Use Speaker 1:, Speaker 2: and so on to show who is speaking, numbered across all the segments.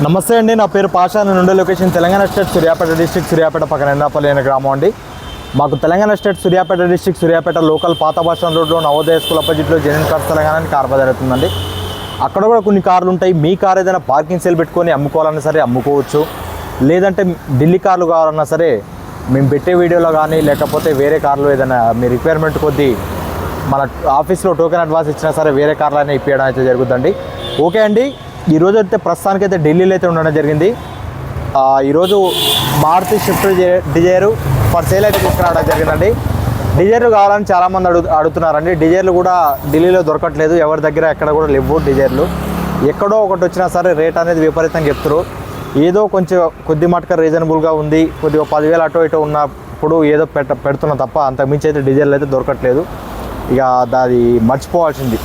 Speaker 1: నమస్తే అండి, నా పేరు పాషా. నేను ఉండే location Telangana state Suryapet district, Suryapet పక్కన ఎందాపల్లి అనే గ్రామం అండి. మాకు Telangana state Suryapet district, Suryapet local పాత బస్ స్టాండ్ రోడ్లో నవోదయ స్కూల్ అపోజిట్లో జెన్యున్ కార్స్ తెలంగాణ అని కార్ బజార్ అవుతుందండి. అక్కడ కూడా కొన్ని కార్లు ఉంటాయి. మీ కార్ ఏదైనా పార్కింగ్ సేల్ పెట్టుకొని అమ్ముకోవాలన్నా సరే అమ్ముకోవచ్చు. లేదంటే ఢిల్లీ కార్లు కావాలన్నా సరే మేము పెట్టే వీడియోలో కానీ, లేకపోతే వేరే కార్లు ఏదైనా మీ రిక్వైర్మెంట్ కొద్దీ మన ఆఫీస్లో టోకెన్ అడ్వాన్స్ ఇచ్చినా సరే వేరే కార్లు అయినా ఇప్పించడం అయితే జరుగుతుందండి. ఓకే అండి, ఈరోజు అయితే ప్రస్తుతానికైతే ఢిల్లీలో అయితే ఉండడం జరిగింది. ఈరోజు Maruti Swift Dzire for sale అయితే తీసుకురావడం జరిగిందండి. డిజైర్లు కావాలని చాలామంది అడుగుతున్నారండి. డిజైర్లు కూడా ఢిల్లీలో దొరకట్లేదు, ఎవరి దగ్గర ఎక్కడ కూడా లేవు డిజైర్లు. ఎక్కడో ఒకటి వచ్చినా సరే రేట్ అనేది విపరీతంగా చెప్తారు. ఏదో కొంచెం కొద్ది మటుక రీజనబుల్గా ఉంది, కొద్దిగా 10,000 అటో ఇటో ఉన్నప్పుడు ఏదో పెడుతున్నాం తప్ప అంతకుమించి అయితే డిజైర్లు అయితే దొరకట్లేదు. ఇక అది మర్చిపోవాల్సింది.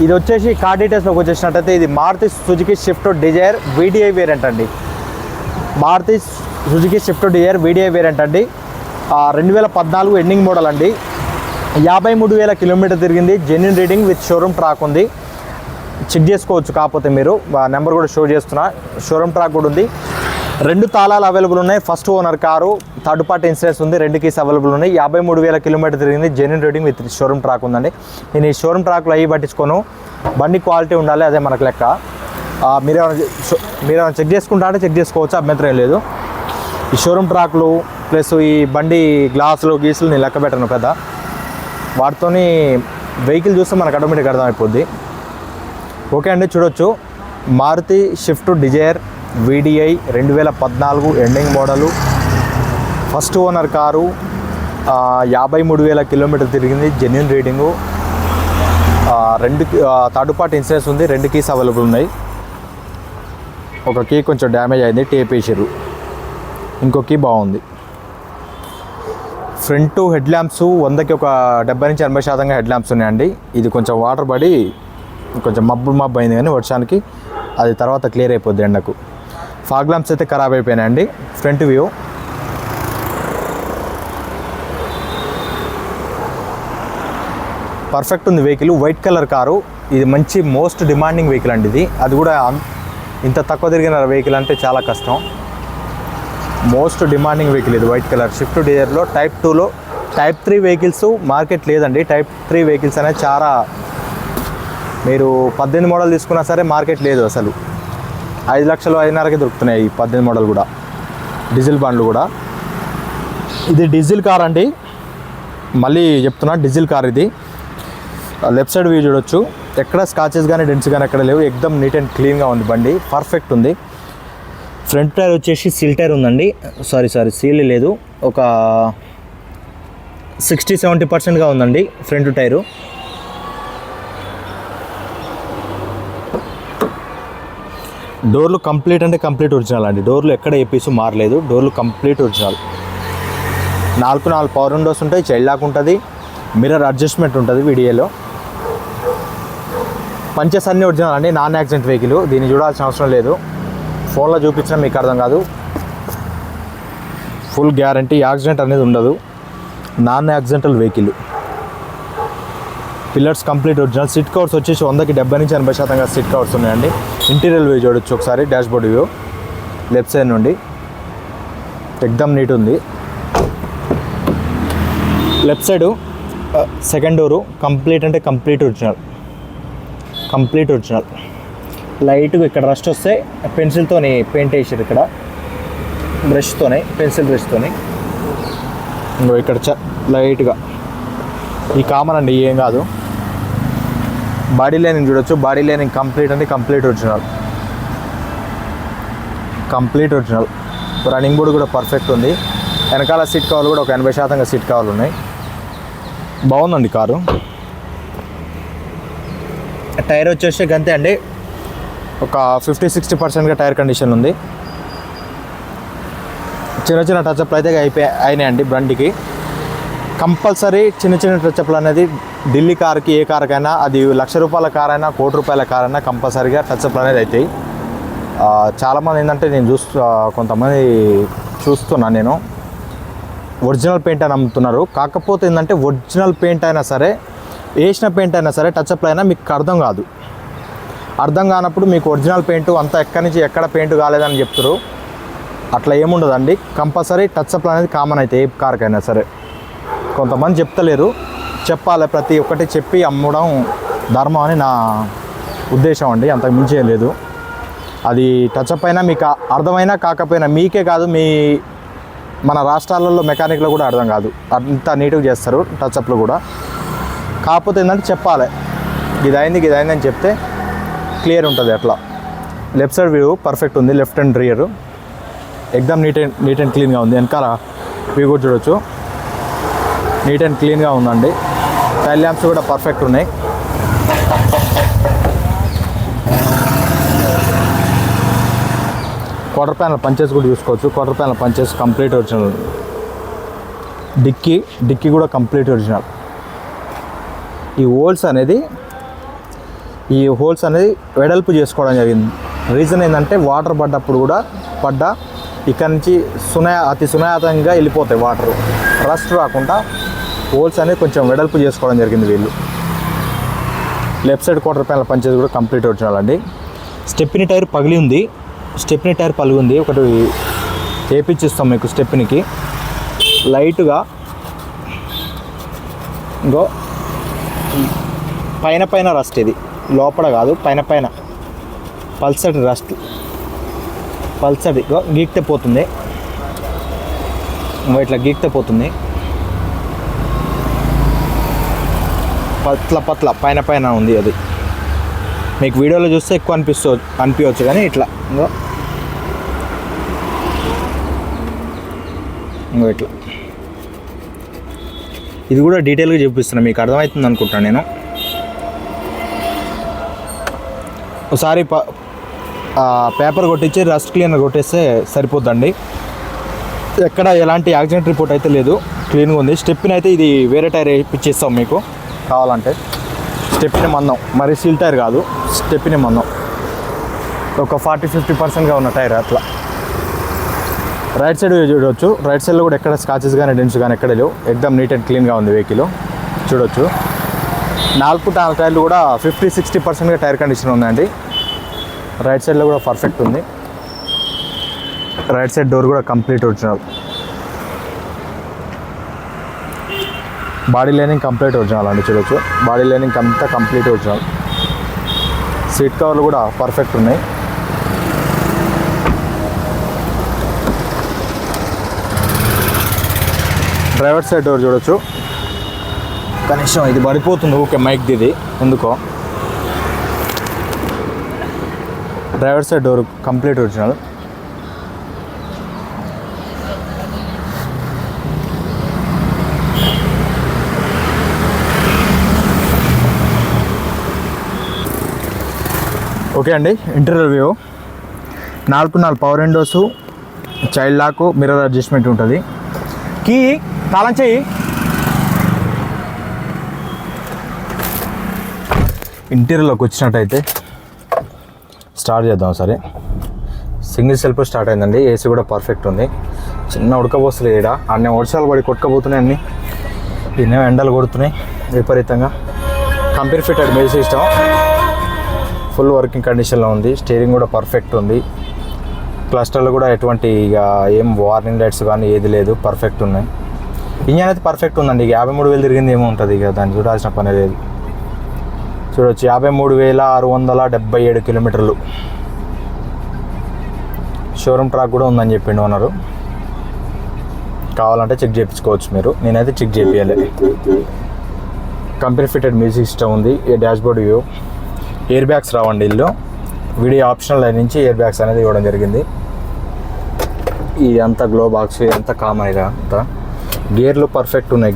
Speaker 1: ఇది వచ్చేసి కార్ డీటెయిల్స్లోకి వచ్చేసినట్టయితే ఇది Maruti Suzuki Swift Dzire VDI variant అండి. Maruti Suzuki Swift Dzire VDI variant అండి. 2014 ఎండింగ్ మోడల్ అండి. 53,000 కిలోమీటర్ తిరిగింది. Genuine reading with showroom track ఉంది. చెక్ చేసుకోవచ్చు. కాకపోతే మీరు నెంబర్ కూడా షో చేస్తున్నా, షోరూమ్ ట్రాక్ కూడా ఉంది. 2 తాళాలు అవైలబుల్ ఉన్నాయి. First owner car, third party insurance ఉంది. 2 కీస్ అవైలబుల్ ఉన్నాయి. 53,000 కిలోమీటర్ తిరిగింది. Genuine reading with showroom track ఉందండి. నేను ఈ షోరూమ్ ట్రాక్లో అవి పట్టించుకోను, బండి క్వాలిటీ ఉండాలి, అదే మనకు లెక్క. మీరేమైనా చెక్ చేసుకుంటా అంటే చెక్ చేసుకోవచ్చు, అభ్యంతరం లేదు. ఈ షోరూమ్ ట్రాక్లు ప్లస్ ఈ బండి గ్లాసులు గీసులు నేను లెక్క పెట్టను పెద్ద. వాటితోని వెహికల్ చూస్తే మనకు ఆటోమేటిక్గా అర్థమైపోద్ది. ఓకే అండి, చూడొచ్చు. Maruti Swift Dzire VDI 2014 ending model, first owner car, 53,000 kilometre తిరిగింది. Genuine reading, 2 third party insurance ఉంది. 2 కీస్ అవైలబుల్ ఉన్నాయి. ఒక కీ కొంచెం డ్యామేజ్ అయింది, టేప్ వేసారు. ఇంకో కీ బాగుంది. ఫ్రంట్ హెడ్ ల్యాంప్స్ 100కి ఒక 70-80% హెడ్ ల్యాంప్స్ ఉన్నాయండి. ఇది కొంచెం వాటర్ పడి కొంచెం మబ్బు అయింది, కానీ వర్షానికి అది తర్వాత క్లియర్ అయిపోద్ది ఎండకు. ఫాగ్ ల్యాంప్స్ అయితే ఖరాబ్ అయిపోయినాయండి. ఫ్రంట్ వ్యూ పర్ఫెక్ట్ ఉంది. Vehicle white colour car. ఇది మంచి మోస్ట్ డిమాండింగ్ వెహికల్ అండి. అది కూడా ఇంత తక్కువ తిరిగిన వెహికల్ అంటే చాలా కష్టం. మోస్ట్ డిమాండింగ్ వెహికల్ ఇది, వైట్ కలర్ స్విఫ్ట్ డిజైర్లో. టైప్ 2లో టైప్ 3 వెహికల్స్ మార్కెట్ లేదండి. టైప్ 3 వెహికల్స్ అనేది చాలా, మీరు 18 మోడల్ తీసుకున్నా సరే మార్కెట్ లేదు అసలు. 5 లక్షలు 5.5కి దొరుకుతున్నాయి 18 మోడల్ కూడా, డీజిల్ బండ్లు కూడా. ఇది డీజిల్ కార్ అండి, మళ్ళీ చెప్తున్నా, డీజిల్ కార్ ఇది. లెఫ్ట్ సైడ్ వ్యూ చూడొచ్చు. ఎక్కడ స్కాచెస్ కానీ డెంట్స్ కానీ ఎక్కడ లేవు. ఎక్దమ్ నీట్ అండ్ క్లీన్గా ఉంది బండి, పర్ఫెక్ట్ ఉంది. ఫ్రంట్ టైర్ వచ్చేసి సీల్ టైర్ ఉందండి. సారీ సీల్ లేదు, ఒక 60-70%గా ఉందండి ఫ్రంట్ టైరు. డోర్లు కంప్లీట్ అంటే కంప్లీట్ ఒరిజినల్ అండి. డోర్లు ఎక్కడ ఏ పీసు మారలేదు. డోర్లు కంప్లీట్ ఒరిజినల్. 4 పవర్ విండోస్ ఉంటాయి. చైల్డ్ లాక్ ఉంటుంది. మిర్రర్ అడ్జస్ట్మెంట్ ఉంటుంది వీడియోలో. పంచెస్ అన్నీ ఒరిజినల్ అండి. Non accident vehicle. దీన్ని చూడాల్సిన అవసరం లేదు, ఫోన్లో చూపించినా మీకు అర్థం కాదు. ఫుల్ గ్యారంటీ, యాక్సిడెంట్ అనేది ఉండదు. Non accidental vehicle. Pillars complete original. Seat covers వచ్చేసి 100కి 70-80% సీట్ కవర్స్ ఉన్నాయండి. ఇంటీరియర్ వ్యూ చూడొచ్చు ఒకసారి, డాష్బోర్డ్ వ్యూ లెఫ్ట్ సైడ్ నుండి. ఎక్దమ్ నీట్ ఉంది. Left side second door complete అంటే కంప్లీట్ ఒరిజినల్. లైట్గా ఇక్కడ రస్ట్ వస్తే పెన్సిల్తోని పెయింట్ వేసారు. ఇక్కడ పెన్సిల్ బ్రష్తోని ఇంకో ఇక్కడ లైట్గా, ఈ కామన్ అండి, ఏం కాదు. బాడీ లైనింగ్ చూడొచ్చు. బాడీ లైనింగ్ కంప్లీట్ అంటే కంప్లీట్ ఒరిజినల్. రన్నింగ్ బోర్డు కూడా పర్ఫెక్ట్ ఉంది. వెనకాల సీట్ కవర్లు కూడా ఒక 80% సీట్ కవర్లు ఉన్నాయి. బాగుందండి కారు. టైర్ వచ్చేసి గంతే అండి, ఒక 50-60%గా టైర్ కండిషన్ ఉంది. చిన్న టచ్అప్లు అయితే అయినాయండి బండికి. కంపల్సరీ చిన్న టచ్అప్లు అనేది ఢిల్లీ కార్కి, ఏ కార్కైనా, అది ₹1,00,000 కార్ అయినా, ₹1,00,00,000 కార్ అయినా కంపల్సరీగా టచ్అప్లు అనేది అవుతాయి. చాలామంది ఏంటంటే కొంతమంది చూస్తున్నాను నేను, ఒరిజినల్ పెయింట్ అని అమ్ముతున్నారు. కాకపోతే ఏంటంటే ఒరిజినల్ పెయింట్ అయినా సరే, వేసిన పెయింట్ అయినా సరే, టచ్అప్లు అయినా మీకు అర్థం కాదు. అర్థం కానప్పుడు మీకు ఒరిజినల్ పెయింట్ అంతా ఎక్కడి నుంచి ఎక్కడ పెయింట్ కాలేదని చెప్తారు. అట్లా ఏముండదండి. కంపల్సరీ టచ్అప్ అనేది కామన్ అయితే ఏ కార్కైనా సరే. కొంతమంది చెప్తలేరు, చెప్పాలి. ప్రతి ఒక్కటి చెప్పి అమ్మడం ధర్మం అని నా ఉద్దేశం అండి. అంతకు మించి ఏం లేదు. అది టచ్అప్ అయినా మీకు అర్థమైనా కాకపోయినా మీకే కాదు, మన రాష్ట్రాలలో మెకానిక్లో కూడా అర్థం కాదు. అంత నీట్గా చేస్తారు టచ్అప్లో కూడా. కాకపోతే ఏంటంటే చెప్పాలి, ఇది అయింది అని చెప్తే క్లియర్ ఉంటుంది. అట్లా లెఫ్ట్ సైడ్ వ్యూ పర్ఫెక్ట్ ఉంది. లెఫ్ట్ అండ్ రియర్ ఎక్దమ్ నీట్ అండ్ క్లీన్గా ఉంది. వెనకాల వ్యూ కూడా చూడొచ్చు, నీట్ అండ్ క్లీన్గా ఉందండి. టైల్ ల్యాంప్స్ కూడా పర్ఫెక్ట్ ఉన్నాయి. క్వార్టర్ ప్యానల్ పంచెస్ కూడా చూసుకోవచ్చు. Quarter panel punches complete original. Dicky కూడా కంప్లీట్ ఒరిజినల్. ఈ హోల్స్ అనేది వెడల్పు చేసుకోవడం జరిగింది. రీజన్ ఏంటంటే వాటర్ పడ్డప్పుడు కూడా ఇక్కడ నుంచి అతి సునాయాతంగా వెళ్ళిపోతాయి వాటర్, రస్ట్ రాకుండా హోల్స్ అనేది కొంచెం వెడల్పు చేసుకోవడం జరిగింది వీళ్ళు. Left side quarter panel punches కూడా కంప్లీట్ ఒరిజినల్ అండి. స్టెప్ని టైర్ పగిలి ఉంది. ఒకటి వేపించిస్తాం మీకు స్టెప్నికి లైట్గా. ఇంకో పైన రస్ట్, ఇది లోపల కాదు, పైన పల్సటి రస్ట్, పల్సటి గీక్తే పోతుంది. ఇట్లా గీక్తే పోతుంది. పట్ల పైన ఉంది. అది మీకు వీడియోలో చూస్తే ఎక్కువ అనిపించవచ్చు కానీ ఇట్లా ఇంకో ఇట్లా ఇది కూడా డీటెయిల్గా చూపిస్తున్నాను, మీకు అర్థమవుతుంది అనుకుంటాను నేను. ఒకసారి పేపర్ కొట్టించి రస్ట్ క్లీనర్ కొట్టేస్తే సరిపోద్దండి. ఎక్కడ ఎలాంటి యాక్సిడెంట్ రిపోర్ట్ అయితే లేదు, క్లీన్గా ఉంది. స్టెప్ని అయితే ఇది వేరే టైర్ వేయించేస్తాం మీకు కావాలంటే. స్టెప్ని మందం, మరి సీల్ టైర్ కాదు, స్టెప్ని మందం ఒక 40-50%గా ఉన్న టైర్ అట్లా. రైట్ సైడ్ చూడవచ్చు. రైట్ సైడ్లో కూడా ఎక్కడ స్కాచెస్ కానీ డెంట్స్ కానీ ఎక్కడ లేవు. ఎక్దమ్ నీట్ అండ్ క్లీన్గా ఉంది వెహికల్ చూడొచ్చు. 4 టైర్లు కూడా 50-60%గా టైర్ కండిషన్ ఉందండి. రైట్ సైడ్లో కూడా పర్ఫెక్ట్ ఉంది. రైట్ సైడ్ డోర్ కూడా complete original. Body lining complete original అండి చూడొచ్చు. బాడీ లైనింగ్ అంతా కంప్లీట్ ఒరిజినల్. సీట్ కవర్లు కూడా పర్ఫెక్ట్ ఉన్నాయి. డ్రైవర్ సైడ్ డోర్ చూడొచ్చు. కనీసం ఇది పడిపోతుంది ఓకే మైక్ దిది ఎందుకో. Driver side door complete original. Okay అండి, interior view 4 power windows, child lock, mirror adjustment ఉంటుంది. కీ తాళం చెయ్యి. ఇంటీరియర్లోకి వచ్చినట్టయితే స్టార్ట్ చేద్దాం సరే. సింగిల్ సెల్ఫ్ స్టార్ట్ అయిందండి. ఏసీ కూడా పర్ఫెక్ట్ ఉంది. చిన్న ఉడకపోస్తలేదు ఇక్కడ. అన్నీ వర్షాలు పడి కొట్టుకపోతున్నాయి, అన్నీ ఎన్నో ఎండలు కొడుతున్నాయి విపరీతంగా. Company fitted music system full working కండిషన్లో ఉంది. స్టీరింగ్ కూడా పర్ఫెక్ట్ ఉంది. క్లస్టర్లో కూడా ఎటువంటి ఇక ఏం వార్నింగ్ లైట్స్ కానీ ఏది లేదు, పర్ఫెక్ట్ ఉన్నాయి. ఇంజన్ అయితే పర్ఫెక్ట్ ఉందండి. 53,000 తిరిగింది ఏమో ఉంటుంది, ఇక దాన్ని చూడాల్సిన పని లేదు. చూడవచ్చు 53,677 కిలోమీటర్లు. షోరూమ్ ట్రాక్ కూడా ఉందని చెప్పిండు ఓనరు. కావాలంటే చెక్ చేయించుకోవచ్చు మీరు, నేనైతే చెక్ చేయాలి. కంపెనీ ఫిటెడ్ మ్యూజిక్ సిస్టమ్ ఉంది. Dash board view. Air bags రావండి ఇల్లు. వీడియో ఆప్షనల్ లైన్ నుంచి ఎయిర్ బ్యాగ్స్ అనేది ఇవ్వడం జరిగింది. ఇది అంతా గ్లో బాక్స్, ఇదంతా కామన్. ఇక అంతా గేర్లు పర్ఫెక్ట్ ఉన్నాయి.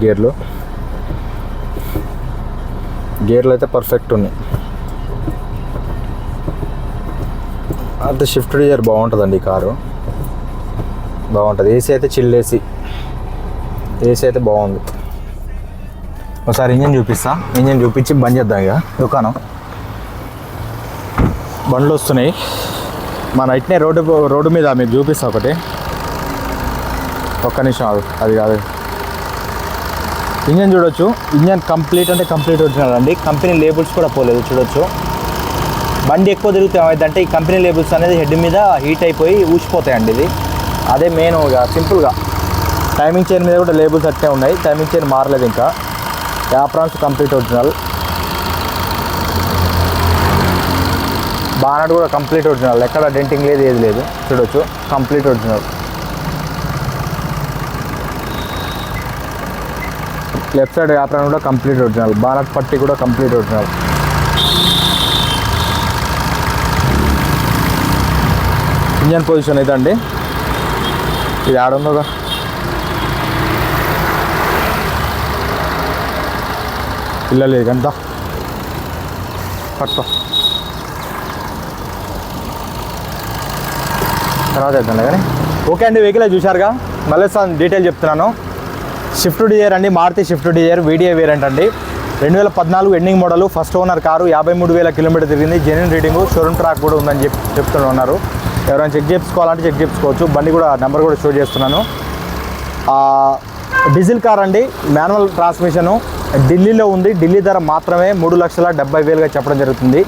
Speaker 1: గేర్లు అయితే పర్ఫెక్ట్ ఉన్నాయి. అంతే షిఫ్ట్ డిజైర్ బాగుంటుందండి. ఈ కారు బాగుంటుంది. ఏసీ అయితే చిల్ ఏసీ అయితే బాగుంది. ఒకసారి ఇంజన్ చూపిస్తా. ఇంజన్ చూపించి బంద్ చేద్దాం ఇక దుకాణం. బండ్లు వస్తున్నాయి. మన ఇట్నే రోడ్డు మీద మీకు చూపిస్తా ఒకటి. ఒక్క నిమిషం అది కాదు. ఇంజన్ చూడొచ్చు. ఇంజన్ కంప్లీట్ అంటే కంప్లీట్ ఒరిజినల్ అండి. కంపెనీ లేబుల్స్ కూడా పోలేదు చూడొచ్చు. బండి ఎక్కువ తిరిగితే ఏమైందంటే ఈ కంపెనీ లేబుల్స్ అనేది హెడ్ మీద హీట్ అయిపోయి ఊసిపోతాయండి. ఇది అదే మెయిన్ ఇక సింపుల్గా. టైమింగ్ చైన్ మీద కూడా లేబుల్స్ అట్టే ఉన్నాయి, టైమింగ్ చైన్ మారలేదు ఇంకా. Aprons complete original. బానట్ కూడా కంప్లీట్ ఒరిజినల్, ఎక్కడ డెంటింగ్ లేదు, ఏది లేదు, చూడొచ్చు complete original. Left side apron కూడా కంప్లీట్ ఒరిజినల్, బానట్ పట్టి కూడా కంప్లీట్ ఒరిజినల్. ఇంజన్ పొజిషన్ ఇదండి. ఇది ఆడుందోగా, పిల్లలేదు ఎంత పట్టుకో, తర్వాత వేద్దాంలే కానీ. ఓకే అండి, వెహికల్ చూశారుగా, మళ్ళీ డీటెయిల్ చెప్తున్నాను. స్విఫ్ట్ డిజైర్ అండి, Maruti Swift Dzire video variant అండి. 2014 ending model, first owner car, 53,000 kilometre తిరిగింది. జెన్యున్ రీడింగు, షోరూమ్ ట్రాక్ కూడా ఉందని చెప్తున్నారు. ఎవరైనా చెక్ చేసుకోవాలంటే చెక్ చేసుకోవచ్చు. బండి కూడా నెంబర్ కూడా షో చేస్తున్నాను. డీజిల్ కార్ అండి, మాన్యువల్ ట్రాన్స్మిషను, ఢిల్లీలో ఉంది. ఢిల్లీ ధర మాత్రమే 3,70,000గా చెప్పడం జరుగుతుంది.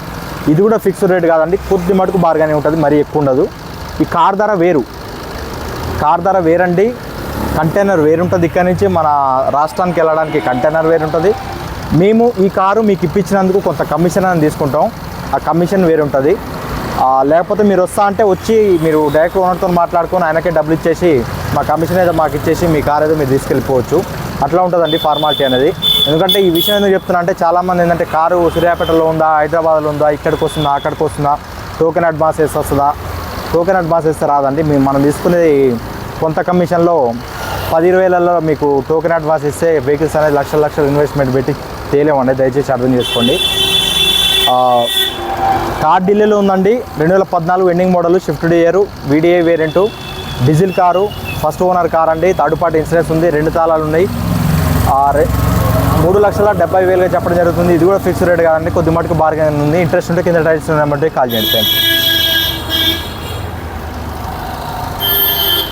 Speaker 1: ఇది కూడా ఫిక్స్డ్ రేట్ కాదండి, కొద్ది మటుకు బార్గానే ఉంటుంది, మరీ ఎక్కువ ఉండదు. ఈ కార్ ధర వేరు, కార్ ధర వేరండి. కంటైనర్ వేరుంటుంది, ఇక్కడ నుంచి మన రాష్ట్రానికి వెళ్ళడానికి కంటైనర్ వేరుంటుంది. మేము ఈ కారు మీకు ఇప్పించినందుకు కొంత కమిషన్ అని తీసుకుంటాం, ఆ కమిషన్ వేరుంటుంది. లేకపోతే మీరు వస్తా అంటే వచ్చి మీరు డైరెక్ట్ ఓనర్తో మాట్లాడుకొని ఆయనకే డబ్బులు ఇచ్చేసి మా కమిషన్ ఏదో మాకు ఇచ్చేసి మీ కార్ ఏదో మీరు తీసుకెళ్ళిపోవచ్చు. అట్లా ఉంటుందండి ఫార్మాలిటీ అనేది. ఎందుకంటే ఈ విషయం ఎందుకు చెప్తున్నా అంటే చాలామంది ఏంటంటే కారు సూర్యాపేటలో ఉందా, హైదరాబాద్లో ఉందా, ఇక్కడికి వస్తుందా, అక్కడికి వస్తుందా, టోకెన్ అడ్వాన్స్ వేసి వస్తుందా, టోకెన్ అడ్వాన్స్ వేస్తే రాదండి. మనం తీసుకునేది కొంత కమిషన్లో 10,000-20,000 మీకు టోకెన్ అడ్వాన్స్ ఇస్తే వెహికల్స్ అనేది లక్షల ఇన్వెస్ట్మెంట్ పెట్టి తేలేమండి, దయచేసి అర్థం చేసుకోండి. కార్ ఢిల్లీలో ఉందండి. 2014 ending model, Swift Dzire VDI variant, diesel car, first owner car అండి. థర్డ్ పార్టీ ఇన్సూరెన్స్ ఉంది, 2 తాళాలు ఉన్నాయి. 3,70,000గా చెప్పడం జరుగుతుంది. ఇది కూడా ఫిక్స్డ్ రేట్ కాదండి, కొద్ది మటుకు బార్గెన్ ఉంది. ఇంట్రెస్ట్ ఉంటే కింద టైల్స్ నెంబర్కి కాల్ చేయండి. Thank you.